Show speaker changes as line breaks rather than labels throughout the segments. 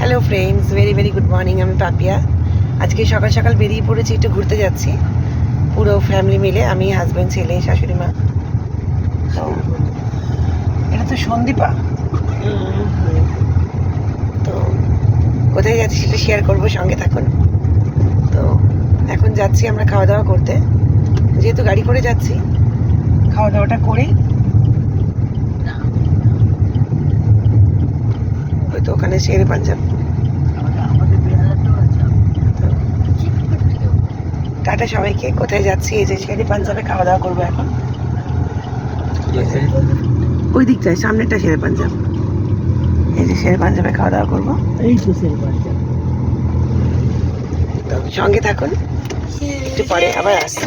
Hello friends, very very good morning. আমি পাপিয়া। আজকে সকাল সকাল বেরিয়ে পড়েছি, একটু ঘুরতে যাচ্ছি পুরো ফ্যামিলি মিলে, আমি, হাজব্যান্ড, ছেলে, শাশুড়ি মা। তো এটা তো সন্দীপা। তো কোথায় যাচ্ছি সেটা শেয়ার করবো, সঙ্গে থাকুন। তো এখন যাচ্ছি আমরা খাওয়া দাওয়া করতে, যেহেতু গাড়ি করে যাচ্ছি খাওয়া দাওয়াটা করেই হয়তো ওখানে শেরে পাঞ্জাব। টাটা সবাইকে। কোথায় যাচ্ছি? এই যে শেরে পাঞ্জাবে খাওয়া দাওয়া করবো এখন। ওই দিকটায় সামনেটা শেরে পাঞ্জাব। এই যে শেরে পাঞ্জাবে খাওয়া দাওয়া করবো।
এই তো শেরে পাঞ্জাব।
তো সঙ্গে থাকুন, একটু পরে আবার আসছি।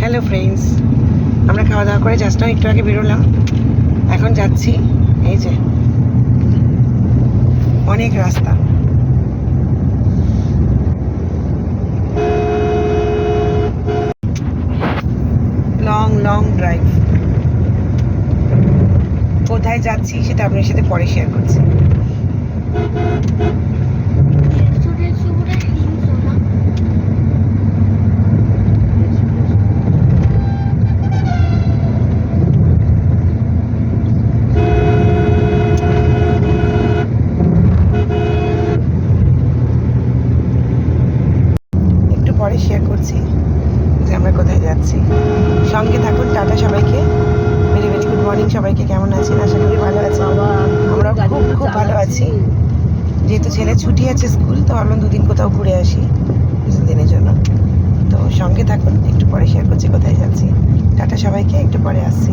হ্যালো ফ্রেন্ডস, আমরা খাওয়া দাওয়া করে জাস্ট একটু আগে বেরোলাম, এখন যাচ্ছি। এই যে অনেক রাস্তা, লং লং ড্রাইভ। কোথায় যাচ্ছি সেটা আপনার সাথে পরে শেয়ার করছি। একটু পরে শেয়ার করছি যে আমরা কোথায় যাচ্ছি, সঙ্গে থাকুন। টাটা সবাইকে, ভেরি ভেরি গুড মর্নিং সবাইকে। কেমন আছেন? আশা করি ভালো আছেন। আমরা খুব খুব ভালো আছি। যেহেতু ছেলে ছুটি আছে স্কুল, তো ভাবলাম দুদিন কোথাও ঘুরে আসি কিছুদিনের জন্য। তো সঙ্গে থাকুন, একটু পরে শেয়ার করছি কোথায় যাচ্ছি। টাটা সবাইকে, একটু পরে আসছি।